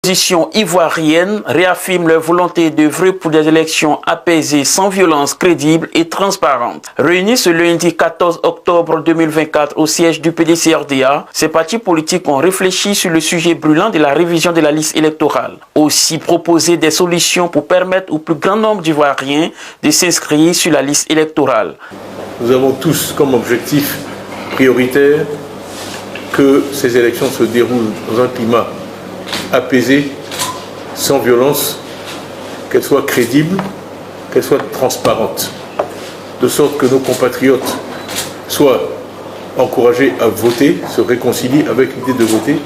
L'opposition ivoirienne réaffirme leur volonté d'œuvrer pour des élections apaisées, sans violence, crédibles et transparentes. Réunis ce lundi 14 octobre 2024 au siège du PDC-RDA, ces partis politiques ont réfléchi sur le sujet brûlant de la révision de la liste électorale. Aussi proposé des solutions pour permettre au plus grand nombre d'Ivoiriens de s'inscrire sur la liste électorale. Nous avons tous comme objectif prioritaire que ces élections se déroulent dans un climat apaisée, sans violence, qu'elle soit crédible, qu'elle soit transparente, de sorte que nos compatriotes soient encouragés à voter, se réconcilient avec l'idée de voter,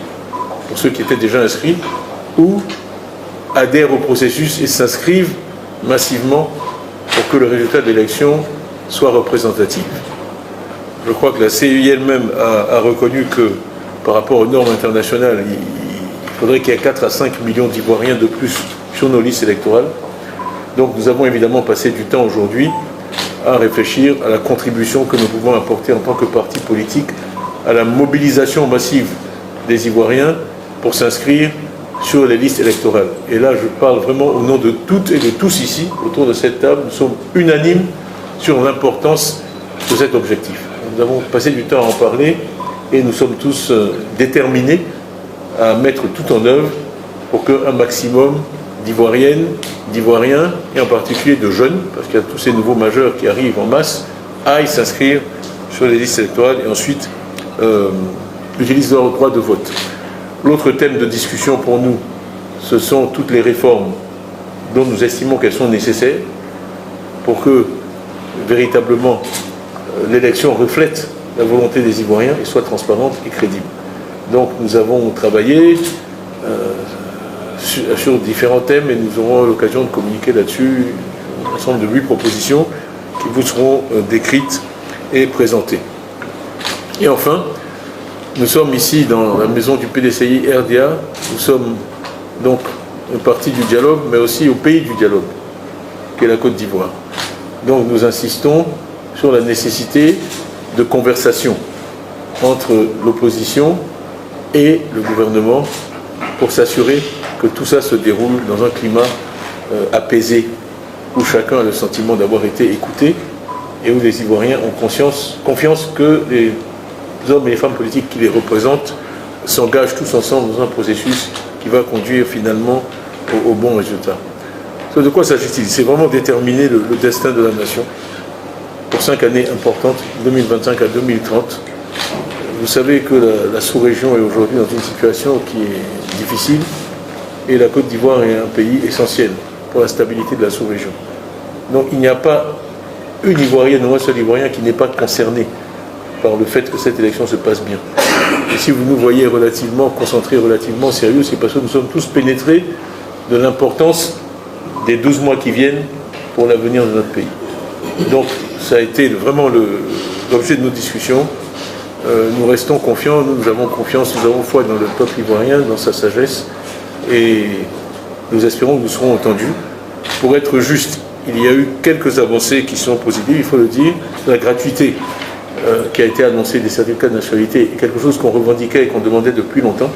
pour ceux qui étaient déjà inscrits, ou adhèrent au processus et s'inscrivent massivement pour que le résultat de l'élection soit représentatif. Je crois que la CEI elle-même a reconnu que par rapport aux normes internationales, il faudrait qu'il y ait 4 à 5 millions d'Ivoiriens de plus sur nos listes électorales. Donc nous avons évidemment passé du temps aujourd'hui à réfléchir à la contribution que nous pouvons apporter en tant que parti politique à la mobilisation massive des Ivoiriens pour s'inscrire sur les listes électorales. Et là, je parle vraiment au nom de toutes et de tous ici, autour de cette table. Nous sommes unanimes sur l'importance de cet objectif. Nous avons passé du temps à en parler et nous sommes tous déterminés à mettre tout en œuvre pour qu'un maximum d'Ivoiriennes, d'Ivoiriens, et en particulier de jeunes, parce qu'il y a tous ces nouveaux majeurs qui arrivent en masse, aillent s'inscrire sur les listes électorales et ensuite utilisent leur droit de vote. L'autre thème de discussion pour nous, ce sont toutes les réformes dont nous estimons qu'elles sont nécessaires pour que véritablement l'élection reflète la volonté des Ivoiriens et soit transparente et crédible. Donc nous avons travaillé sur différents thèmes et nous aurons l'occasion de communiquer là-dessus un ensemble de 8 propositions qui vous seront décrites et présentées. Et enfin, nous sommes ici dans la maison du PDCI RDA, nous sommes donc un parti du dialogue mais aussi au pays du dialogue, qui est la Côte d'Ivoire. Donc nous insistons sur la nécessité de conversation entre l'opposition et le gouvernement pour s'assurer que tout ça se déroule dans un climat apaisé, où chacun a le sentiment d'avoir été écouté et où les Ivoiriens ont confiance que les hommes et les femmes politiques qui les représentent s'engagent tous ensemble dans un processus qui va conduire finalement au bon résultat. De quoi s'agit-il? C'est vraiment déterminer le destin de la nation pour 5 années importantes, 2025 à 2030. Vous savez que la sous-région est aujourd'hui dans une situation qui est difficile et la Côte d'Ivoire est un pays essentiel pour la stabilité de la sous-région. Donc il n'y a pas une Ivoirienne ou un seul Ivoirien qui n'est pas concerné par le fait que cette élection se passe bien. Et si vous nous voyez relativement concentrés, relativement sérieux, c'est parce que nous sommes tous pénétrés de l'importance des 12 mois qui viennent pour l'avenir de notre pays. Donc ça a été vraiment l'objet de nos discussions. Nous restons confiants, nous avons confiance, nous avons foi dans le peuple ivoirien, dans sa sagesse, et nous espérons que nous serons entendus. Pour être juste, il y a eu quelques avancées qui sont positives, il faut le dire. La gratuité qui a été annoncée des certificats de nationalité est quelque chose qu'on revendiquait et qu'on demandait depuis longtemps,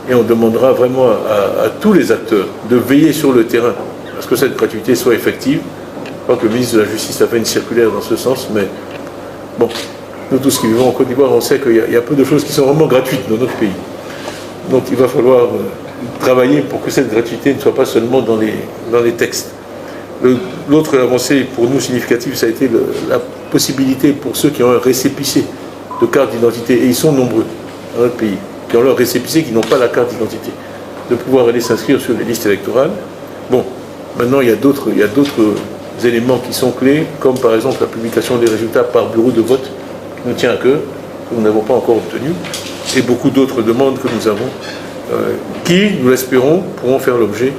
et on demandera vraiment à tous les acteurs de veiller sur le terrain à ce que cette gratuité soit effective. Je crois que le ministre de la Justice a fait une circulaire dans ce sens, mais bon, nous tous qui vivons en Côte d'Ivoire, on sait qu'il y a peu de choses qui sont vraiment gratuites dans notre pays. Donc il va falloir travailler pour que cette gratuité ne soit pas seulement dans les textes. L'autre avancée pour nous significative, ça a été la possibilité pour ceux qui ont un récépissé de carte d'identité, et ils sont nombreux dans notre pays, qui ont leur récépissé, qui n'ont pas la carte d'identité, de pouvoir aller s'inscrire sur les listes électorales. Bon, maintenant il y a d'autres éléments qui sont clés, comme par exemple la publication des résultats par bureau de vote, qui nous tient à cœur, que nous n'avons pas encore obtenu, et beaucoup d'autres demandes que nous avons, qui, nous l'espérons, pourront faire l'objet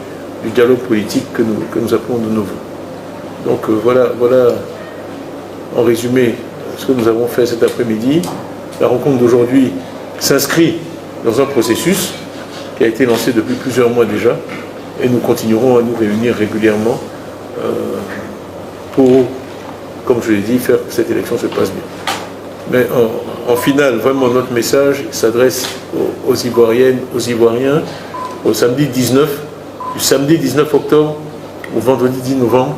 du dialogue politique que nous appelons de nos vœux. Donc voilà en résumé ce que nous avons fait cet après-midi. La rencontre d'aujourd'hui s'inscrit dans un processus qui a été lancé depuis plusieurs mois déjà, et nous continuerons à nous réunir régulièrement pour, comme je l'ai dit, faire que cette élection se passe bien. Mais en finale, vraiment notre message s'adresse aux Ivoiriennes, aux Ivoiriens, au samedi 19, du samedi 19 octobre au vendredi 10 novembre,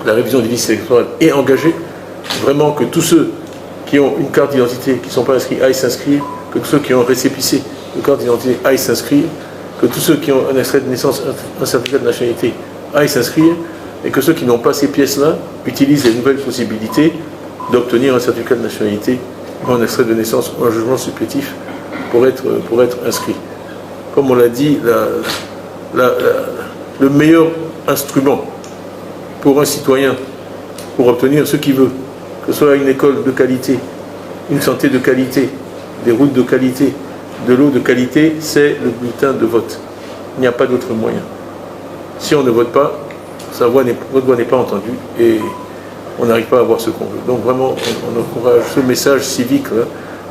la révision des listes électorales est engagée. Vraiment que tous ceux qui ont une carte d'identité, qui ne sont pas inscrits, aillent s'inscrire, que tous ceux qui ont un récépissé de carte d'identité aillent s'inscrire, que tous ceux qui ont un extrait de naissance, un certificat de nationalité aillent s'inscrire, et que ceux qui n'ont pas ces pièces-là utilisent les nouvelles possibilités d'obtenir un certificat de nationalité ou un extrait de naissance ou un jugement supplétif pour être inscrit. Comme on l'a dit, le meilleur instrument pour un citoyen pour obtenir ce qu'il veut, que ce soit une école de qualité, une santé de qualité, des routes de qualité, de l'eau de qualité, c'est le bulletin de vote. Il n'y a pas d'autre moyen. Si on ne vote pas, votre voix n'est pas entendue et on n'arrive pas à avoir ce qu'on veut. Donc vraiment, on encourage ce message civique,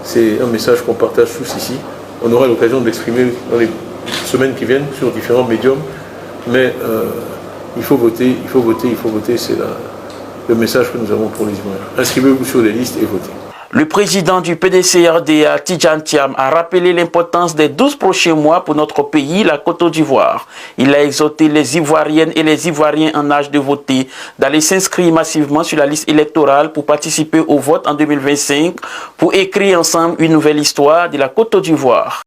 c'est un message qu'on partage tous ici. On aura l'occasion de l'exprimer dans les semaines qui viennent sur différents médiums, mais il faut voter, il faut voter, il faut voter, c'est le message que nous avons pour les Ivoiriens. Inscrivez-vous sur les listes et votez. Le président du PDCRDA, Tidjane Thiam, a rappelé l'importance des 12 prochains mois pour notre pays, la Côte d'Ivoire. Il a exhorté les Ivoiriennes et les Ivoiriens en âge de voter d'aller s'inscrire massivement sur la liste électorale pour participer au vote en 2025 pour écrire ensemble une nouvelle histoire de la Côte d'Ivoire.